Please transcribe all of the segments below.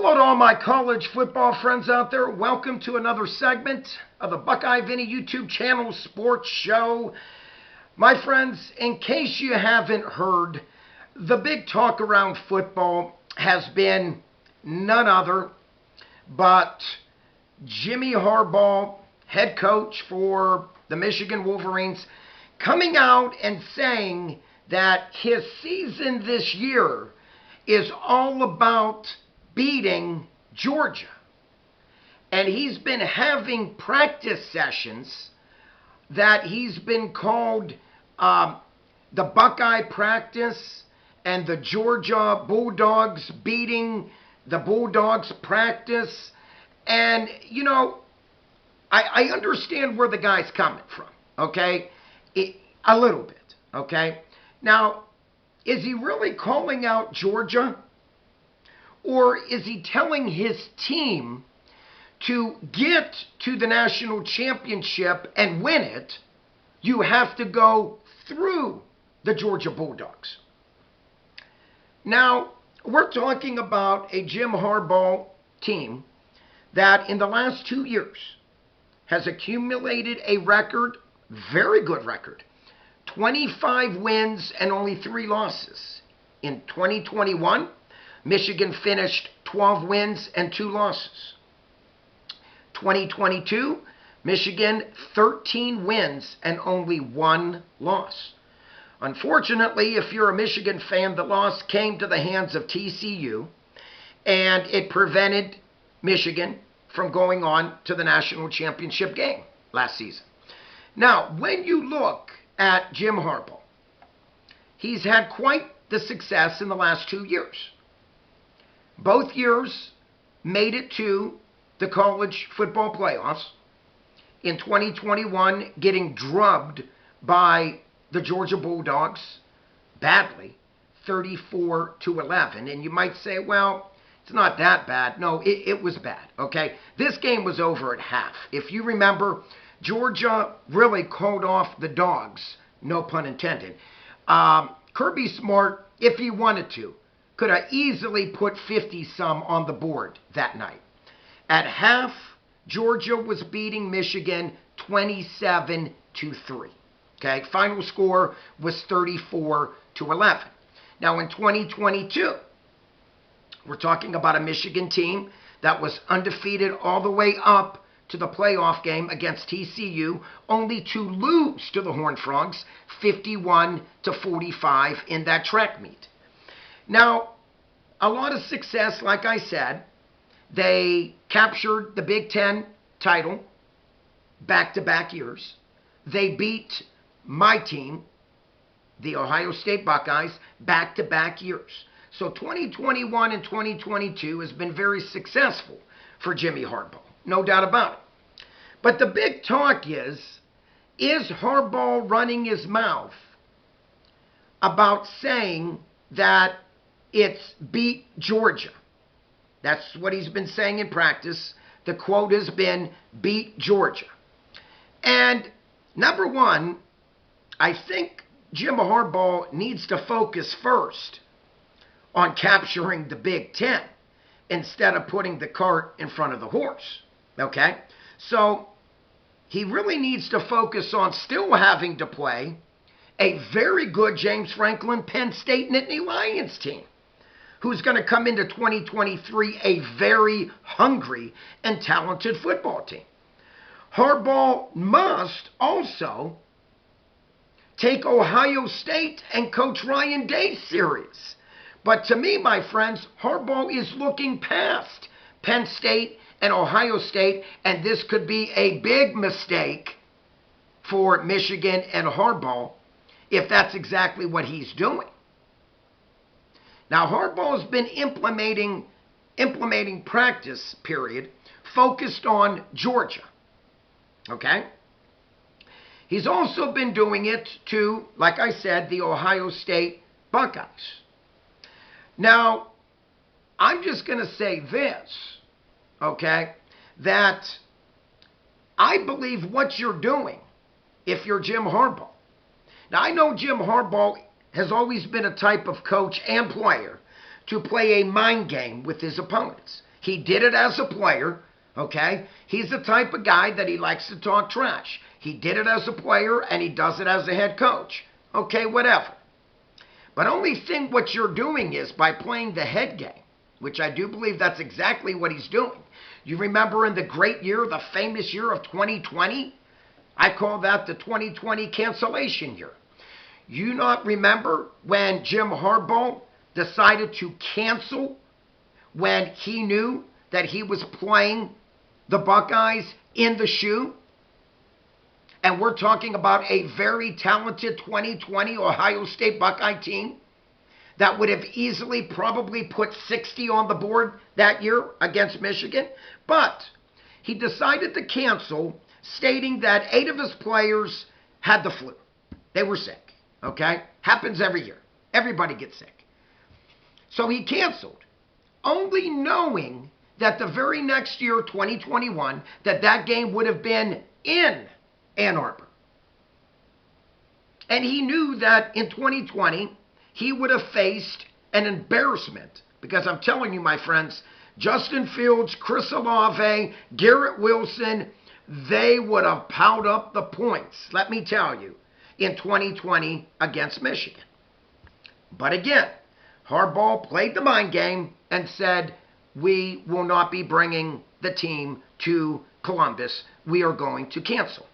Hello to all my college football friends out there. Welcome to another segment of the Buckeye Vinny YouTube channel sports show. My friends, in case you haven't heard, the big talk around football has been none other but Jimmy Harbaugh, head coach for the Michigan Wolverines, coming out and saying that his season this year is all about beating Georgia. And he's been having practice sessions that he's been called the Buckeye practice and the Georgia Bulldogs beating the Bulldogs practice. And, you know, I understand where the guy's coming from, okay? A little bit, okay? Now, is he really calling out Georgia? Or is he telling his team to get to the national championship and win it, you have to go through the Georgia Bulldogs? Now, we're talking about a Jim Harbaugh team that in the last 2 years has accumulated a record, very good record, 25 wins and only 3 losses. In 2021, Michigan finished 12 wins and 2 losses. 2022, Michigan 13 wins and only 1 loss. Unfortunately, if you're a Michigan fan, the loss came to the hands of TCU, and it prevented Michigan from going on to the national championship game last season. Now, when you look at Jim Harbaugh, he's had quite the success in the last 2 years. Both years made it to the college football playoffs. In 2021, getting drubbed by the Georgia Bulldogs badly, 34-11. And you might say, well, it's not that bad. No, it was bad, okay? This game was over at half. If you remember, Georgia really called off the Dawgs, no pun intended. Kirby Smart, if he wanted to, could have easily put 50-some on the board that night. At half, Georgia was beating Michigan 27-3. Okay, final score was 34-11. Now in 2022, we're talking about a Michigan team that was undefeated all the way up to the playoff game against TCU, only to lose to the Horned Frogs 51-45 in that track meet. Now, a lot of success, like I said. They captured the Big Ten title back-to-back years. They beat my team, the Ohio State Buckeyes, back-to-back years. So 2021 and 2022 has been very successful for Jimmy Harbaugh, no doubt about it. But the big talk is Harbaugh running his mouth about saying that it's beat Georgia? That's what he's been saying in practice. The quote has been, beat Georgia. And number one, I think Jim Harbaugh needs to focus first on capturing the Big Ten instead of putting the cart in front of the horse. Okay? So he really needs to focus on still having to play a very good James Franklin Penn State Nittany Lions team, who's going to come into 2023 a very hungry and talented football team. Harbaugh must also take Ohio State and Coach Ryan Day serious. But to me, my friends, Harbaugh is looking past Penn State and Ohio State, and this could be a big mistake for Michigan and Harbaugh if that's exactly what he's doing. Now, Harbaugh has been implementing practice period focused on Georgia. Okay? He's also been doing it to, like I said, the Ohio State Buckeyes. Now, I'm just going to say this, okay, that I believe what you're doing, if you're Jim Harbaugh. Now, I know Jim Harbaugh has always been a type of coach and player to play a mind game with his opponents. He did it as a player, okay? He's the type of guy that he likes to talk trash. He did it as a player and he does it as a head coach. Okay, whatever. But only thing what you're doing is by playing the head game, which I do believe that's exactly what he's doing. You remember in the great year, the famous year of 2020? I call that the 2020 cancellation year. You not remember when Jim Harbaugh decided to cancel when he knew that he was playing the Buckeyes in the shoe? And we're talking about a very talented 2020 Ohio State Buckeye team that would have easily probably put 60 on the board that year against Michigan. But he decided to cancel, stating that 8 of his players had the flu. They were sick, okay? Happens every year. Everybody gets sick. So he canceled, only knowing that the very next year, 2021, that game would have been in Ann Arbor. And he knew that in 2020, he would have faced an embarrassment. Because I'm telling you, my friends, Justin Fields, Chris Olave, Garrett Wilson, they would have piled up the points, let me tell you, in 2020 against Michigan. But again, Harbaugh played the mind game and said, we will not be bringing the team to Columbus. We are going to cancel.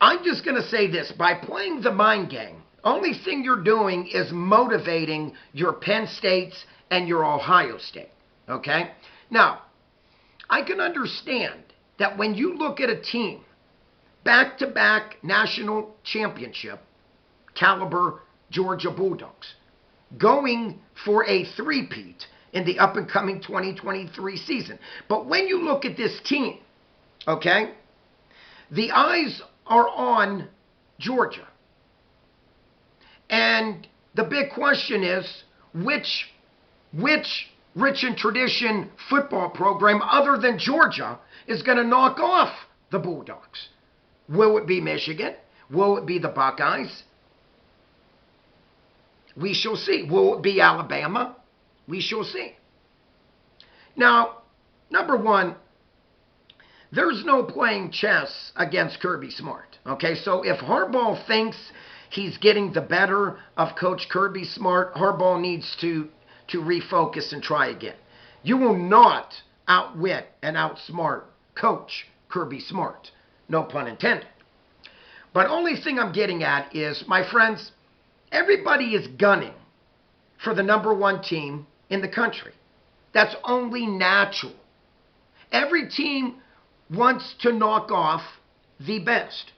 I'm just going to say this. By playing the mind game, only thing you're doing is motivating your Penn States and your Ohio State. Okay? Now, I can understand that when you look at a team, back-to-back national championship caliber Georgia Bulldogs, going for a three-peat in the up-and-coming 2023 season. But when you look at this team, okay, the eyes are on Georgia. And the big question is, which rich in tradition football program other than Georgia is going to knock off the Bulldogs? Will it be Michigan? Will it be the Buckeyes? We shall see. Will it be Alabama? We shall see. Now, number one, there's no playing chess against Kirby Smart. Okay, so if Harbaugh thinks he's getting the better of Coach Kirby Smart, Harbaugh needs to refocus and try again. You will not outwit and outsmart Coach Kirby Smart. No pun intended. But only thing I'm getting at is, my friends, everybody is gunning for the number one team in the country. That's only natural. Every team wants to knock off the best.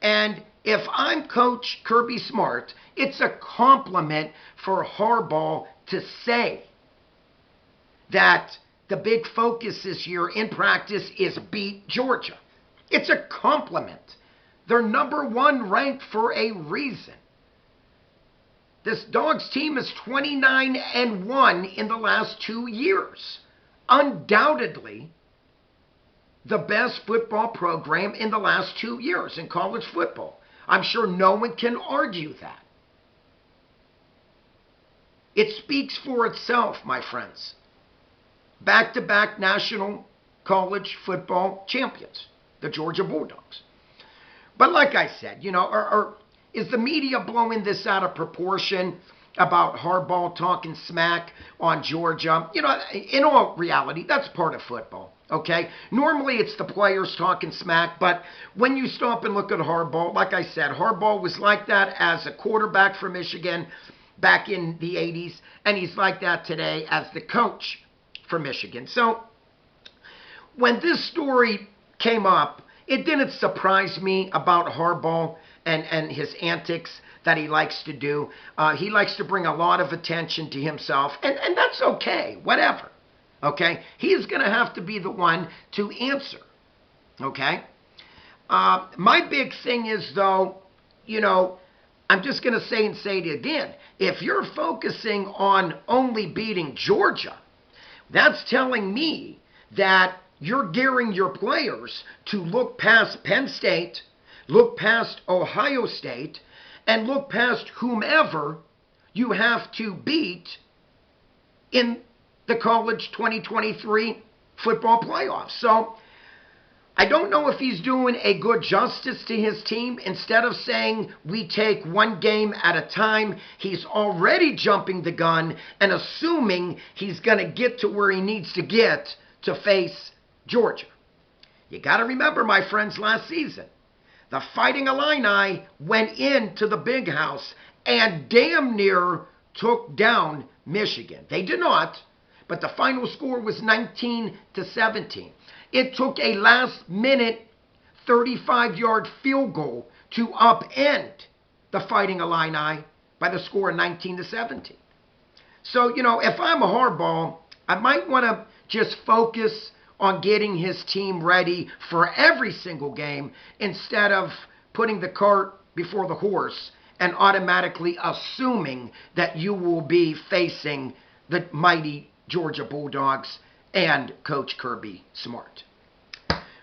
And if I'm Coach Kirby Smart, it's a compliment for Harbaugh to say that the big focus this year in practice is beat Georgia. It's a compliment. They're number one ranked for a reason. This Dawgs team is 29-1 in the last 2 years. Undoubtedly, the best football program in the last 2 years in college football. I'm sure no one can argue that. It speaks for itself, my friends. Back-to-back national college football champions, the Georgia Bulldogs. But like I said, is the media blowing this out of proportion about Harbaugh talking smack on Georgia? In all reality, that's part of football. Okay? Normally it's the players talking smack, but when you stop and look at Harbaugh, like I said, Harbaugh was like that as a quarterback for Michigan back in the 80s, and he's like that today as the coach for Michigan. So when this story came up, it didn't surprise me about Harbaugh and his antics that he likes to do. He likes to bring a lot of attention to himself, and that's okay, whatever. Okay? He is going to have to be the one to answer. Okay? My big thing is, though, I'm just going to say it again. If you're focusing on only beating Georgia, that's telling me that you're gearing your players to look past Penn State, look past Ohio State, and look past whomever you have to beat in the college 2023 football playoffs. So I don't know if he's doing a good justice to his team. Instead of saying we take one game at a time, he's already jumping the gun and assuming he's going to get to where he needs to get to face Georgia. You got to remember, my friends, last season, the Fighting Illini went into the Big House and damn near took down Michigan. They did not, but the final score was 19-17. It took a last-minute 35-yard field goal to upend the Fighting Illini by the score of 19-17. So, if I'm a Harbaugh, I might want to just focus on getting his team ready for every single game instead of putting the cart before the horse and automatically assuming that you will be facing the mighty Georgia Bulldogs and Coach Kirby Smart.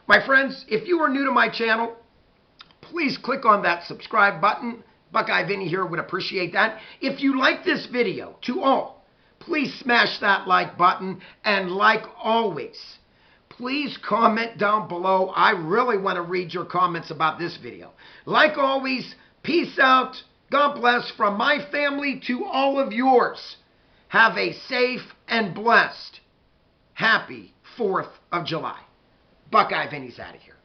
My friends, if you are new to my channel, please click on that subscribe button. Buckeye Vinny here would appreciate that. If you like this video, to all, please smash that like button. And like always, please comment down below. I really want to read your comments about this video. Like always, peace out. God bless from my family to all of yours. Have a safe and blessed happy 4th of July. Buckeye Vinny's out of here.